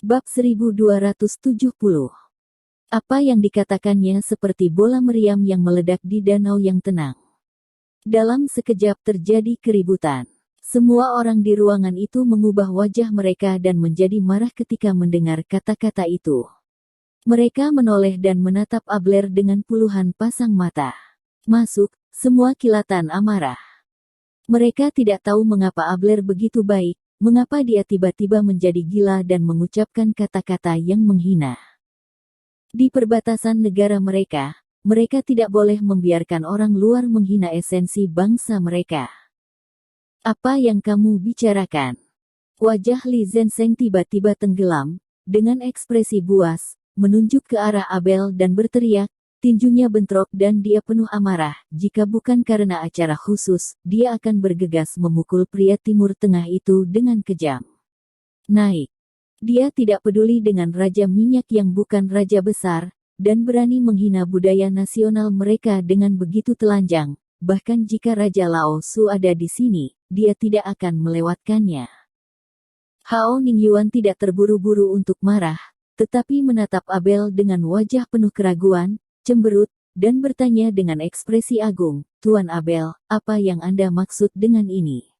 Bab 1270. Apa yang dikatakannya seperti bola meriam yang meledak di danau yang tenang. Dalam sekejap terjadi keributan. Semua orang di ruangan itu mengubah wajah mereka dan menjadi marah ketika mendengar kata-kata itu. Mereka menoleh dan menatap Abler dengan puluhan pasang mata. Masuk, semua kilatan amarah. Mereka tidak tahu mengapa Abler begitu baik. Mengapa dia tiba-tiba menjadi gila dan mengucapkan kata-kata yang menghina? Di perbatasan negara mereka, mereka tidak boleh membiarkan orang luar menghina esensi bangsa mereka. Apa yang kamu bicarakan? Wajah Li Zenseng tiba-tiba tenggelam, dengan ekspresi buas, menunjuk ke arah Abel dan berteriak, tinjunya bentrok dan dia penuh amarah. Jika bukan karena acara khusus, dia akan bergegas memukul pria Timur Tengah itu dengan kejam. Naik. Dia tidak peduli dengan raja minyak yang bukan raja besar, dan berani menghina budaya nasional mereka dengan begitu telanjang. Bahkan jika Raja Lao Su ada di sini, dia tidak akan melewatkannya. Hao Ningyuan tidak terburu-buru untuk marah, tetapi menatap Abel dengan wajah penuh keraguan, cemberut, dan bertanya dengan ekspresi agung, Tuan Abel, apa yang Anda maksud dengan ini?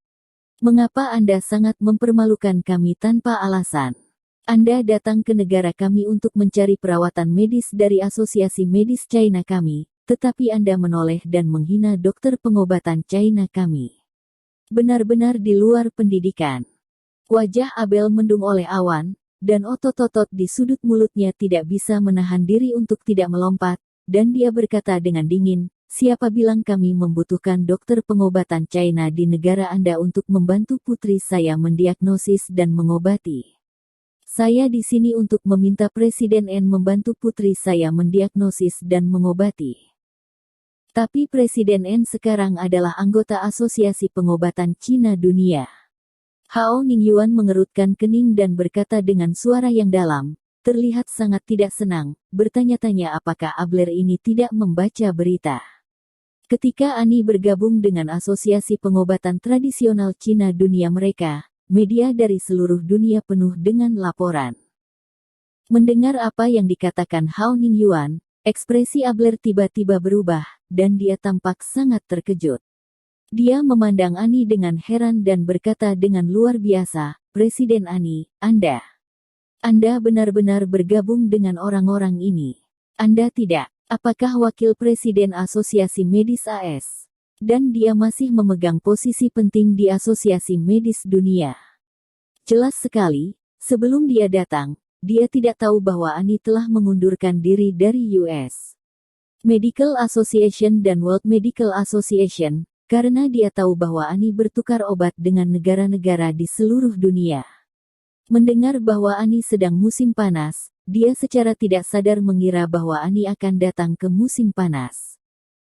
Mengapa Anda sangat mempermalukan kami tanpa alasan? Anda datang ke negara kami untuk mencari perawatan medis dari Asosiasi Medis China kami, tetapi Anda menoleh dan menghina dokter pengobatan China kami. Benar-benar di luar pendidikan. Wajah Abel mendung oleh awan, dan otot-otot di sudut mulutnya tidak bisa menahan diri untuk tidak melompat, dan dia berkata dengan dingin, siapa bilang kami membutuhkan dokter pengobatan China di negara Anda untuk membantu putri saya mendiagnosis dan mengobati? Saya di sini untuk meminta Presiden N membantu putri saya mendiagnosis dan mengobati. Tapi Presiden N sekarang adalah anggota Asosiasi Pengobatan Cina Dunia. Hao Ningyuan mengerutkan kening dan berkata dengan suara yang dalam, terlihat sangat tidak senang, bertanya-tanya apakah Abler ini tidak membaca berita. Ketika Ani bergabung dengan Asosiasi Pengobatan Tradisional Cina Dunia mereka, media dari seluruh dunia penuh dengan laporan. Mendengar apa yang dikatakan Hao Ningyuan, ekspresi Abler tiba-tiba berubah, dan dia tampak sangat terkejut. Dia memandang Ani dengan heran dan berkata dengan luar biasa, Presiden Ani, Anda benar-benar bergabung dengan orang-orang ini. Anda tidak. Apakah wakil presiden Asosiasi Medis AS? Dan dia masih memegang posisi penting di Asosiasi Medis Dunia. Jelas sekali, sebelum dia datang, dia tidak tahu bahwa Ani telah mengundurkan diri dari US Medical Association dan World Medical Association, karena dia tahu bahwa Ani bertukar obat dengan negara-negara di seluruh dunia. Mendengar bahwa Ani sedang musim panas, dia secara tidak sadar mengira bahwa Ani akan datang ke musim panas.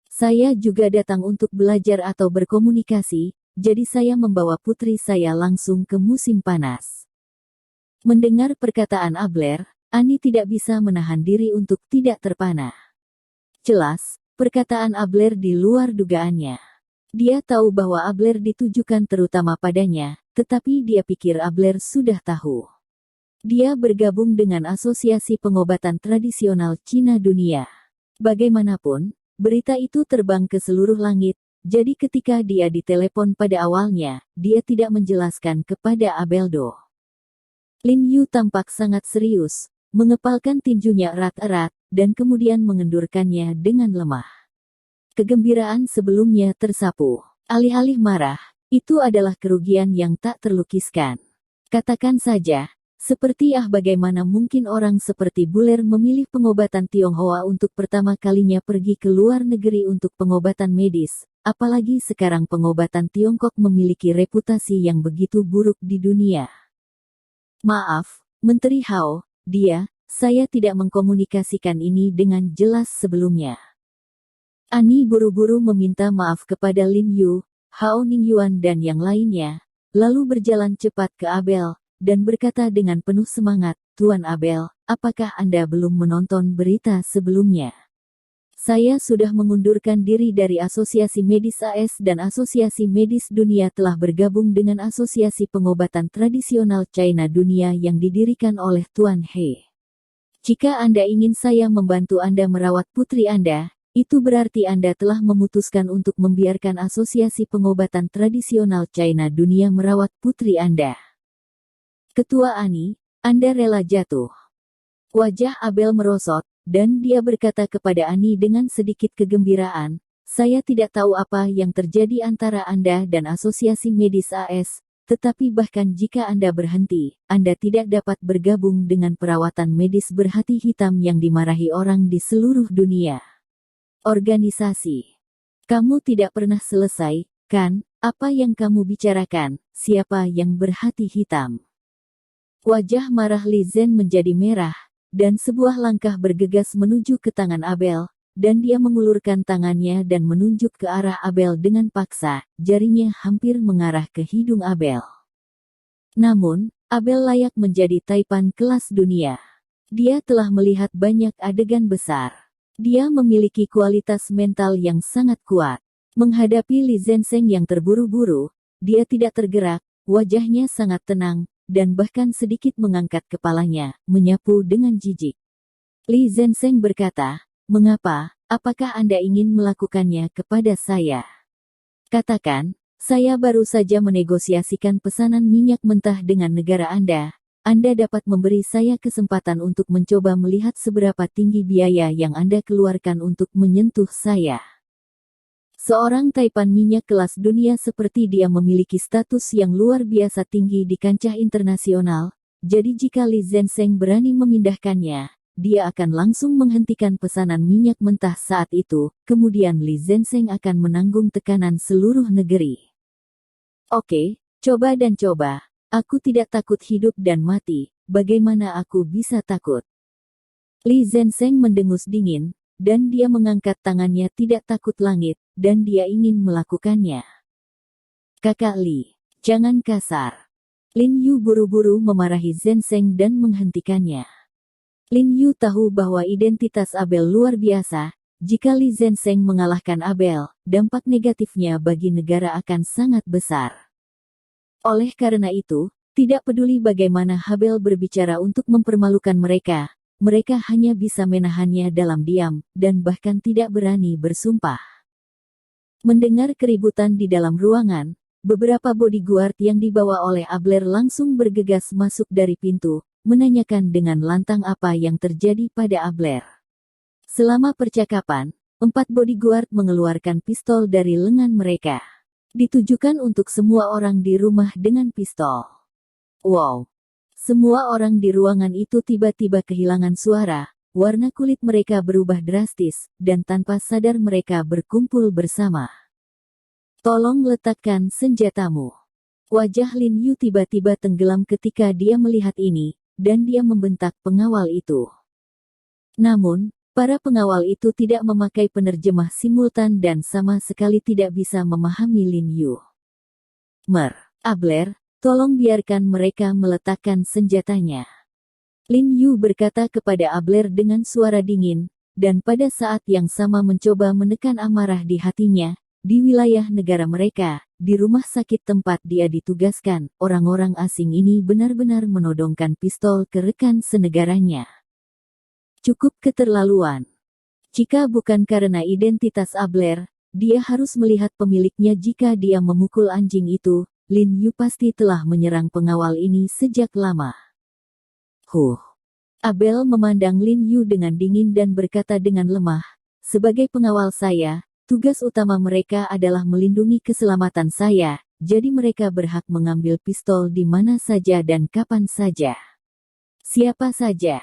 Saya juga datang untuk belajar atau berkomunikasi, jadi saya membawa putri saya langsung ke musim panas. Mendengar perkataan Abler, Ani tidak bisa menahan diri untuk tidak terpana. Jelas, perkataan Abler di luar dugaannya. Dia tahu bahwa Abler ditujukan terutama padanya, tetapi dia pikir Abler sudah tahu. Dia bergabung dengan Asosiasi Pengobatan Tradisional Cina Dunia. Bagaimanapun, berita itu terbang ke seluruh langit, jadi ketika dia ditelepon pada awalnya, dia tidak menjelaskan kepada Abeldo. Lin Yu tampak sangat serius, mengepalkan tinjunya erat-erat, dan kemudian mengendurkannya dengan lemah. Kegembiraan sebelumnya tersapu. Alih-alih marah, itu adalah kerugian yang tak terlukiskan. Katakan saja, seperti bagaimana mungkin orang seperti Buller memilih pengobatan Tionghoa untuk pertama kalinya pergi ke luar negeri untuk pengobatan medis, apalagi sekarang pengobatan Tiongkok memiliki reputasi yang begitu buruk di dunia. Maaf, Menteri Hao, saya tidak mengkomunikasikan ini dengan jelas sebelumnya. Ani buru-buru meminta maaf kepada Lin Yu, Hao Ningyuan dan yang lainnya, lalu berjalan cepat ke Abel, dan berkata dengan penuh semangat, Tuan Abel, apakah Anda belum menonton berita sebelumnya? Saya sudah mengundurkan diri dari Asosiasi Medis AS dan Asosiasi Medis Dunia telah bergabung dengan Asosiasi Pengobatan Tradisional China Dunia yang didirikan oleh Tuan He. Jika Anda ingin saya membantu Anda merawat putri Anda, itu berarti Anda telah memutuskan untuk membiarkan Asosiasi Pengobatan Tradisional China Dunia merawat putri Anda. Ketua Ani, Anda rela jatuh. Wajah Abel merosot, dan dia berkata kepada Ani dengan sedikit kegembiraan, saya tidak tahu apa yang terjadi antara Anda dan Asosiasi Medis AS, tetapi bahkan jika Anda berhenti, Anda tidak dapat bergabung dengan perawatan medis berhati hitam yang dimarahi orang di seluruh dunia. Organisasi. Kamu tidak pernah selesai, kan? Apa yang kamu bicarakan? Siapa yang berhati hitam? Wajah marah Li Zhen menjadi merah, dan sebuah langkah bergegas menuju ke tangan Abel, dan dia mengulurkan tangannya dan menunjuk ke arah Abel dengan paksa, jarinya hampir mengarah ke hidung Abel. Namun, Abel layak menjadi taipan kelas dunia. Dia telah melihat banyak adegan besar. Dia memiliki kualitas mental yang sangat kuat. Menghadapi Li Zhensheng yang terburu-buru, dia tidak tergerak, wajahnya sangat tenang, dan bahkan sedikit mengangkat kepalanya, menyapu dengan jijik. Li Zhensheng berkata, mengapa? Apakah Anda ingin melakukannya kepada saya? Katakan, saya baru saja menegosiasikan pesanan minyak mentah dengan negara Anda. Anda dapat memberi saya kesempatan untuk mencoba melihat seberapa tinggi biaya yang Anda keluarkan untuk menyentuh saya. Seorang taipan minyak kelas dunia seperti dia memiliki status yang luar biasa tinggi di kancah internasional, jadi jika Li Zhensheng berani memindahkannya, dia akan langsung menghentikan pesanan minyak mentah saat itu, kemudian Li Zhensheng akan menanggung tekanan seluruh negeri. Oke, coba dan coba. Aku tidak takut hidup dan mati, bagaimana aku bisa takut? Li Zhensheng mendengus dingin, dan dia mengangkat tangannya tidak takut langit, dan dia ingin melakukannya. Kakak Li, jangan kasar. Lin Yu buru-buru memarahi Zhensheng dan menghentikannya. Lin Yu tahu bahwa identitas Abel luar biasa. Jika Li Zhensheng mengalahkan Abel, dampak negatifnya bagi negara akan sangat besar. Oleh karena itu, tidak peduli bagaimana Abel berbicara untuk mempermalukan mereka, mereka hanya bisa menahannya dalam diam, dan bahkan tidak berani bersumpah. Mendengar keributan di dalam ruangan, beberapa bodyguard yang dibawa oleh Abler langsung bergegas masuk dari pintu, menanyakan dengan lantang apa yang terjadi pada Abler. Selama percakapan, 4 bodyguard mengeluarkan pistol dari lengan mereka. Ditujukan untuk semua orang di rumah dengan pistol. Wow! Semua orang di ruangan itu tiba-tiba kehilangan suara, warna kulit mereka berubah drastis, dan tanpa sadar mereka berkumpul bersama. Tolong letakkan senjatamu. Wajah Lin Yu tiba-tiba tenggelam ketika dia melihat ini, dan dia membentak pengawal itu. Namun, para pengawal itu tidak memakai penerjemah simultan dan sama sekali tidak bisa memahami Lin Yu. Abler, tolong biarkan mereka meletakkan senjatanya. Lin Yu berkata kepada Abler dengan suara dingin, dan pada saat yang sama mencoba menekan amarah di hatinya. Di wilayah negara mereka, di rumah sakit tempat dia ditugaskan, orang-orang asing ini benar-benar menodongkan pistol ke rekan senegaranya. Cukup keterlaluan. Jika bukan karena identitas Abler, dia harus melihat pemiliknya jika dia memukul anjing itu, Lin Yu pasti telah menyerang pengawal ini sejak lama. Abel memandang Lin Yu dengan dingin dan berkata dengan lemah, sebagai pengawal saya, tugas utama mereka adalah melindungi keselamatan saya, jadi mereka berhak mengambil pistol di mana saja dan kapan saja. Siapa saja.